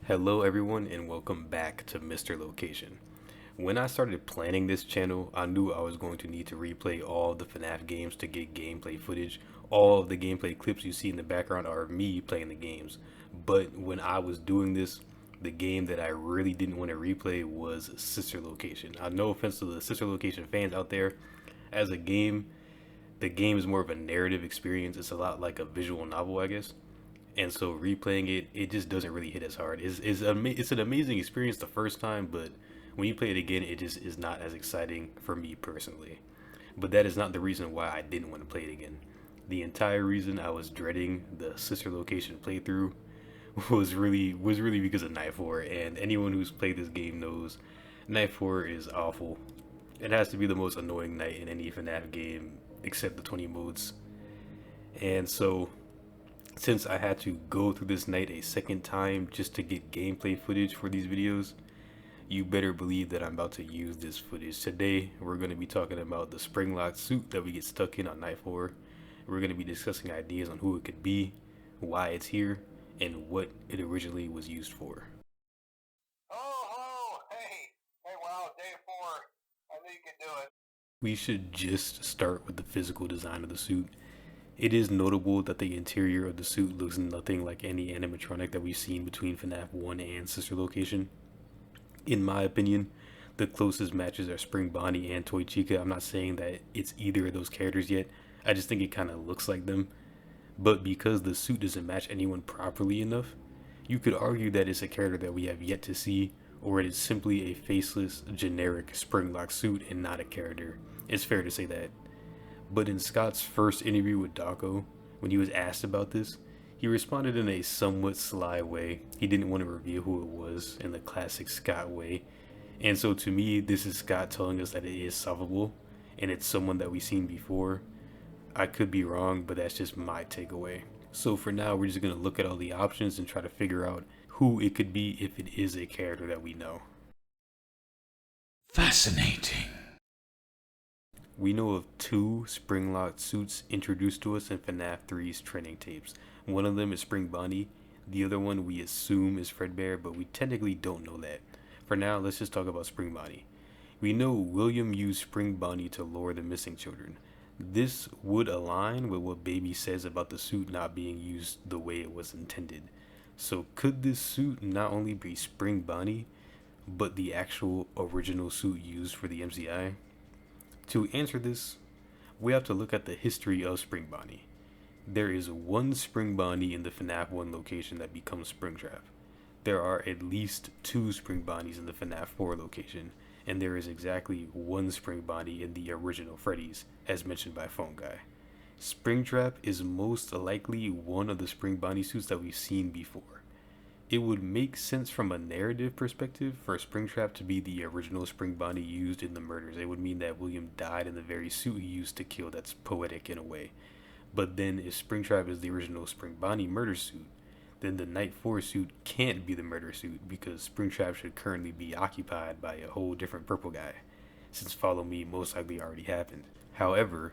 Hello everyone and welcome back to Mr. Location. When I started planning this channel, I knew I was going to need to replay all the FNAF games to get gameplay footage. All of the gameplay clips you see in the background are me playing the games. But when I was doing this, the game that I really didn't want to replay was Sister Location. No offense to the Sister Location fans out there. As a game, the game is more of a narrative experience. It's a lot like a visual novel, I guess, and so replaying it just doesn't really hit as hard. It's an amazing experience the first time, but when you play it again, it just is not as exciting for me personally. But that is not the reason why I didn't want to play it again. The entire reason I was dreading the Sister Location playthrough was really because of Night 4, and anyone who's played this game knows Night 4 is awful. It has to be the most annoying night in any FNAF game except the 20 modes. And so since I had to go through this night a second time just to get gameplay footage for these videos, you better believe that I'm about to use this footage. Today, we're going to be talking about the Springlock suit that we get stuck in on Night 4. We're going to be discussing ideas on who it could be, why it's here, and what it originally was used for. Oh, hey, wow, day 4. I knew you could do it. We should just start with the physical design of the suit. It is notable that the interior of the suit looks nothing like any animatronic that we've seen between FNAF 1 and Sister Location. In my opinion, the closest matches are Spring Bonnie and Toy Chica. I'm not saying that it's either of those characters yet, I just think it kind of looks like them. But because the suit doesn't match anyone properly enough, you could argue that it's a character that we have yet to see, or it is simply a faceless, generic Springlock suit and not a character. It's fair to say that. But in Scott's first interview with Dawko, when he was asked about this, he responded in a somewhat sly way. He didn't want to reveal who it was in the classic Scott way. And so to me, this is Scott telling us that it is solvable, and it's someone that we've seen before. I could be wrong, but that's just my takeaway. So for now, we're just going to look at all the options and try to figure out who it could be if it is a character that we know. Fascinating. We know of two Springlock suits introduced to us in FNAF 3's training tapes. One of them is Spring Bonnie, the other one we assume is Fredbear, but we technically don't know that. For now, let's just talk about Spring Bonnie. We know William used Spring Bonnie to lure the missing children. This would align with what Baby says about the suit not being used the way it was intended. So could this suit not only be Spring Bonnie, but the actual original suit used for the MCI? To answer this, we have to look at the history of Spring Bonnie. There is one Spring Bonnie in the FNAF 1 location that becomes Springtrap. There are at least two Spring Bonnies in the FNAF 4 location, and there is exactly one Spring Bonnie in the original Freddy's, as mentioned by Phone Guy. Springtrap is most likely one of the Spring Bonnie suits that we've seen before. It would make sense from a narrative perspective for Springtrap to be the original Spring Bonnie used in the murders. It would mean that William died in the very suit he used to kill. That's poetic in a way. But then if Springtrap is the original Spring Bonnie murder suit, then the Night 4 suit can't be the murder suit because Springtrap should currently be occupied by a whole different purple guy, since Follow Me most likely already happened. However,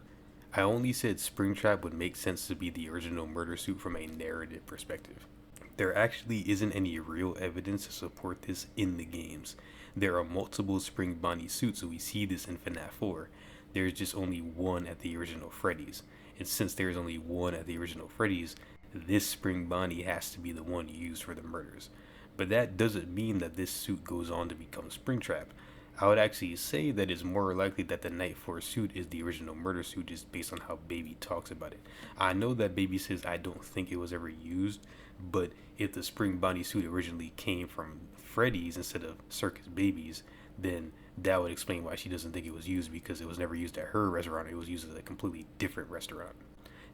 I only said Springtrap would make sense to be the original murder suit from a narrative perspective. There actually isn't any real evidence to support this in the games. There are multiple Spring Bonnie suits, so we see this in FNAF 4. There's just only one at the original Freddy's. And since there's only one at the original Freddy's, this Spring Bonnie has to be the one used for the murders. But that doesn't mean that this suit goes on to become Springtrap. I would actually say that it's more likely that the Night 4 suit is the original murder suit just based on how Baby talks about it. I know that Baby says I don't think it was ever used, but if the Spring Bonnie suit originally came from Freddy's instead of Circus Baby's, then that would explain why she doesn't think it was used, because it was never used at her restaurant. It was used at a completely different restaurant.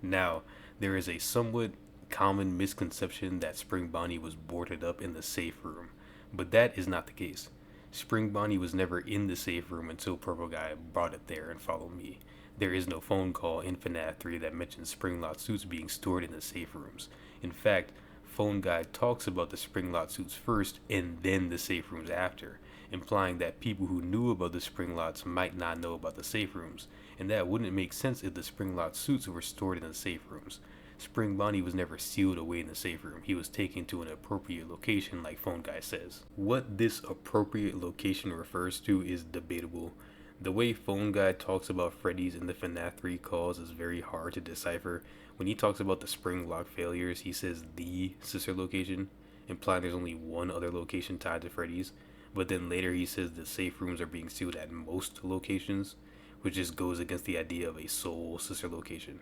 Now, there is a somewhat common misconception that Spring Bonnie was boarded up in the safe room, but that is not the case. Spring Bonnie was never in the safe room until Purple Guy brought it there and Follow Me. There is no phone call in FNAF 3 that mentions Springlock suits being stored in the safe rooms. In fact, Phone Guy talks about the Springlock suits first and then the safe rooms after, implying that people who knew about the Springlocks might not know about the safe rooms, and that wouldn't make sense if the Springlock suits were stored in the safe rooms. Spring Bonnie was never sealed away in the safe room. He was taken to an appropriate location, like Phone Guy says. What this appropriate location refers to is debatable. The way Phone Guy talks about Freddy's in the FNAF 3 calls is very hard to decipher. When he talks about the Springlock failures, he says the sister location, implying there's only one other location tied to Freddy's. But then later he says the safe rooms are being sealed at most locations, which just goes against the idea of a sole sister location.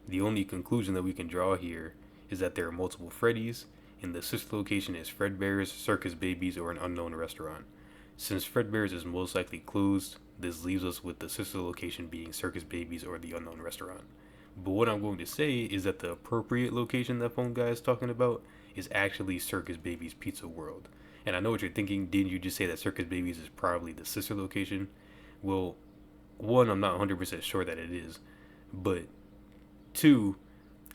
The only conclusion that we can draw here is that there are multiple Freddy's, and the sister location is Fredbear's, Circus Baby's, or an unknown restaurant. Since Fredbear's is most likely closed, this leaves us with the sister location being Circus Baby's or the unknown restaurant. But what I'm going to say is that the appropriate location that Phone Guy is talking about is actually Circus Baby's Pizza World. And I know what you're thinking, didn't you just say that Circus Baby's is probably the sister location? Well, one, I'm not 100% sure that it is, but two,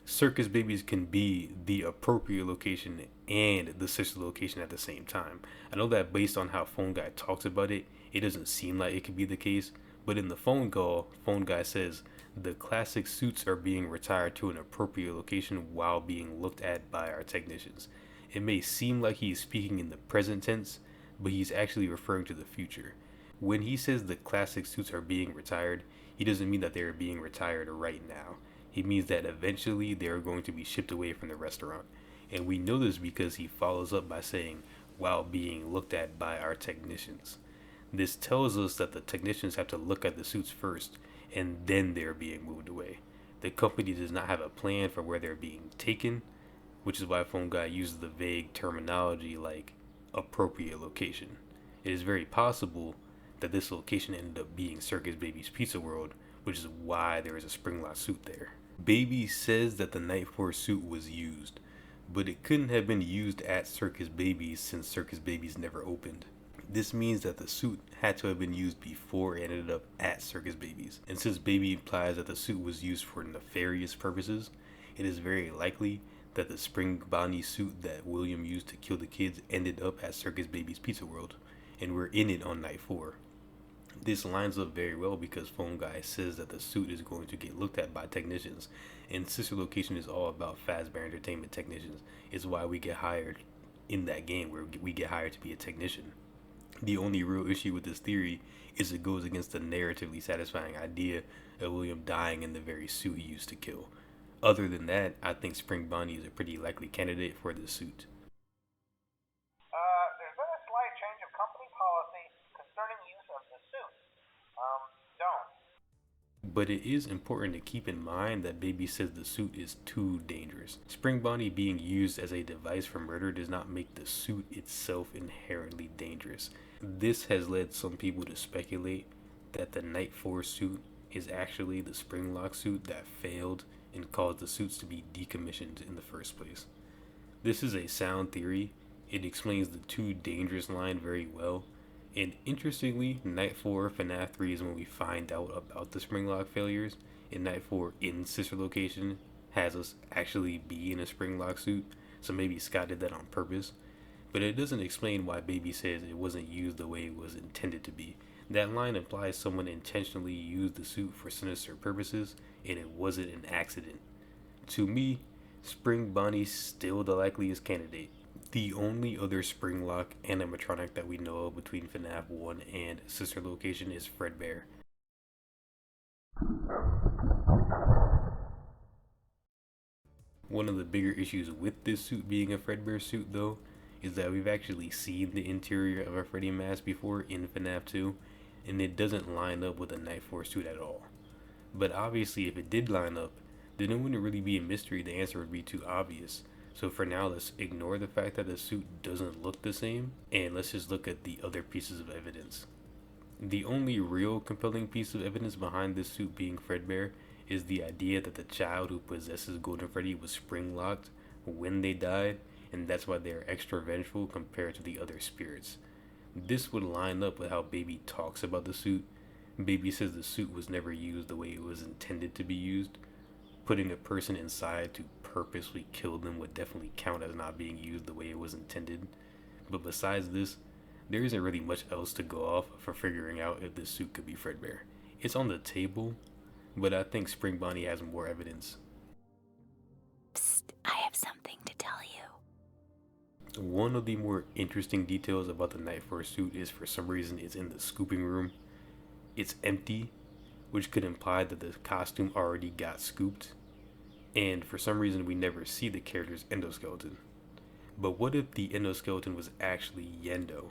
Circus Babies can be the appropriate location and the sister location at the same time. I know that based on how Phone Guy talks about it, it doesn't seem like it could be the case, but in the phone call, Phone Guy says the classic suits are being retired to an appropriate location while being looked at by our technicians. It may seem like he's speaking in the present tense, but he's actually referring to the future. When he says the classic suits are being retired, he doesn't mean that they are being retired right now. He means that eventually they are going to be shipped away from the restaurant. And we know this because he follows up by saying, while being looked at by our technicians. This tells us that the technicians have to look at the suits first, and then they're being moved away. The company does not have a plan for where they're being taken, which is why Phone Guy uses the vague terminology like appropriate location. It is very possible that this location ended up being Circus Baby's Pizza World, which is why there is a Springlock suit there. Baby says that the Night 4 suit was used, but it couldn't have been used at Circus Baby's since Circus Baby's never opened. This means that the suit had to have been used before it ended up at Circus Baby's. And since Baby implies that the suit was used for nefarious purposes, it is very likely that the Spring Bonnie suit that William used to kill the kids ended up at Circus Baby's Pizza World, and we're in it on night 4. This lines up very well because Phone Guy says that the suit is going to get looked at by technicians, and sister location is all about Fazbear Entertainment technicians. It's why we get hired in that game, where we get hired to be a technician. The only real issue with this theory is it goes against the narratively satisfying idea of William dying in the very suit he used to kill. Other than that, I think Spring Bonnie is a pretty likely candidate for this suit. There's been a slight change of company policy concerning use of the suit. Don't. But it is important to keep in mind that Baby says the suit is too dangerous. Spring Bonnie being used as a device for murder does not make the suit itself inherently dangerous. This has led some people to speculate that the Night 4 suit is actually the Springlock suit that failed and caused the suits to be decommissioned in the first place. This is a sound theory. It explains the too dangerous line very well. And interestingly, Night 4 FNAF 3 is when we find out about the Springlock failures. And Night 4 in sister location has us actually be in a Springlock suit. So maybe Scott did that on purpose. But it doesn't explain why Baby says it wasn't used the way it was intended to be. That line implies someone intentionally used the suit for sinister purposes, and it wasn't an accident. To me, Spring Bonnie's still the likeliest candidate. The only other Springlock animatronic that we know of between FNAF 1 and sister location is Fredbear. One of the bigger issues with this suit being a Fredbear suit, though, is that we've actually seen the interior of a Freddy mask before in FNAF 2, and it doesn't line up with a Night 4 suit at all. But obviously, if it did line up, then it wouldn't really be a mystery. The answer would be too obvious. So for now, let's ignore the fact that the suit doesn't look the same, and let's just look at the other pieces of evidence. The only real compelling piece of evidence behind this suit being Fredbear is the idea that the child who possesses Golden Freddy was spring-locked when they died, and that's why they're extra vengeful compared to the other spirits. This would line up with how Baby talks about the suit. Baby says the suit was never used the way it was intended to be used. Putting a person inside to purposely kill them would definitely count as not being used the way it was intended. But besides this, there isn't really much else to go off for figuring out if this suit could be Fredbear. It's on the table, but I think Spring Bonnie has more evidence. One of the more interesting details about the Night Force suit is for some reason it's in the scooping room. It's empty, which could imply that the costume already got scooped. And for some reason we never see the character's endoskeleton. But what if the endoskeleton was actually Yenndo?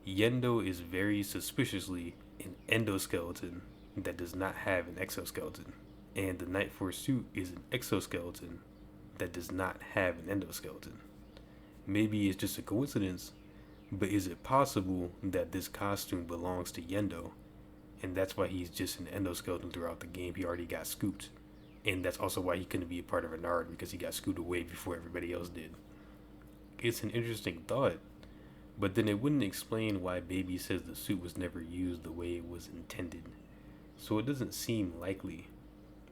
Yenndo is very suspiciously an endoskeleton that does not have an exoskeleton. And the Night Force suit is an exoskeleton that does not have an endoskeleton. Maybe it's just a coincidence, but is it possible that this costume belongs to Yenndo, and that's why he's just an endoskeleton throughout the game? He already got scooped, and that's also why he couldn't be a part of Renard, because he got scooped away before everybody else did. It's an interesting thought, but then it wouldn't explain why Baby says the suit was never used the way it was intended, so it doesn't seem likely.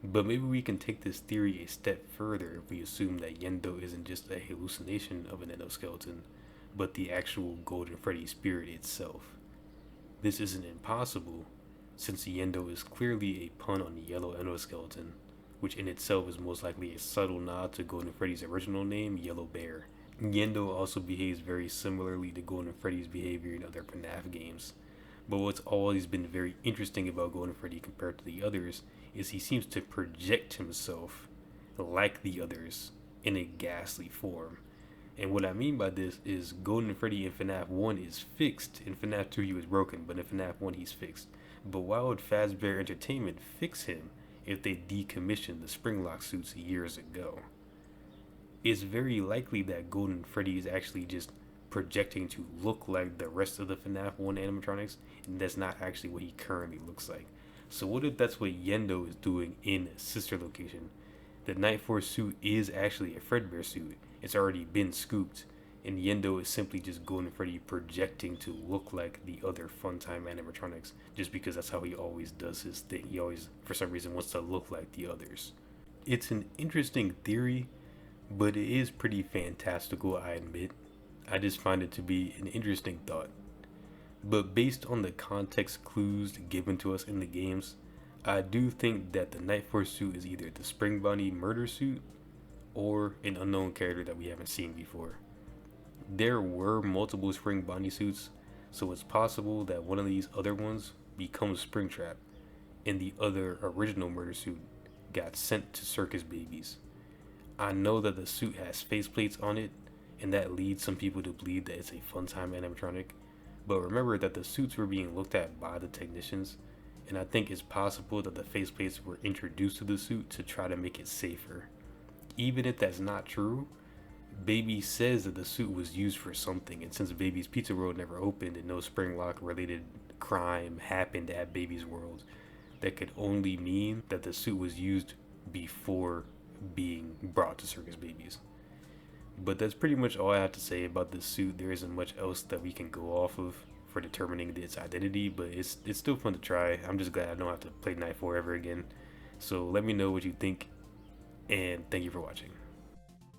But maybe we can take this theory a step further if we assume that Yenndo isn't just a hallucination of an endoskeleton, but the actual Golden Freddy spirit itself. This isn't impossible, since Yenndo is clearly a pun on the yellow endoskeleton, which in itself is most likely a subtle nod to Golden Freddy's original name, Yellow Bear. Yenndo also behaves very similarly to Golden Freddy's behavior in other FNAF games. But what's always been very interesting about Golden Freddy compared to the others is he seems to project himself like the others in a ghastly form. And what I mean by this is Golden Freddy in FNAF 1 is fixed. In FNAF 2 he was broken, but in FNAF 1 he's fixed. But why would Fazbear Entertainment fix him if they decommissioned the Springlock suits years ago? It's very likely that Golden Freddy is actually just projecting to look like the rest of the FNAF 1 animatronics, and that's not actually what he currently looks like. So what if that's what Yenndo is doing in Sister Location? The Night Force suit is actually a Fredbear suit. It's already been scooped, and Yenndo is simply just Golden Freddy projecting to look like the other Funtime animatronics, just because that's how he always does his thing. He always, for some reason, wants to look like the others. It's an interesting theory, but it is pretty fantastical, I admit. I just find it to be an interesting thought. But based on the context clues given to us in the games, I do think that the Night Force suit is either the Spring Bonnie murder suit or an unknown character that we haven't seen before. There were multiple Spring Bonnie suits, so it's possible that one of these other ones becomes Springtrap, and the other original murder suit got sent to Circus Babies. I know that the suit has faceplates on it, and that leads some people to believe that it's a Funtime animatronic. But remember that the suits were being looked at by the technicians, and I think it's possible that the faceplates were introduced to the suit to try to make it safer. Even if that's not true, Baby says that the suit was used for something, and since Baby's Pizza World never opened and no Springlock related crime happened at Baby's World, that could only mean that the suit was used before being brought to Circus Babies. But that's pretty much all I have to say about this suit. There isn't much else that we can go off of for determining its identity, but it's still fun to try. I'm just glad I don't have to play Night 4 ever again. So let me know what you think, and thank you for watching.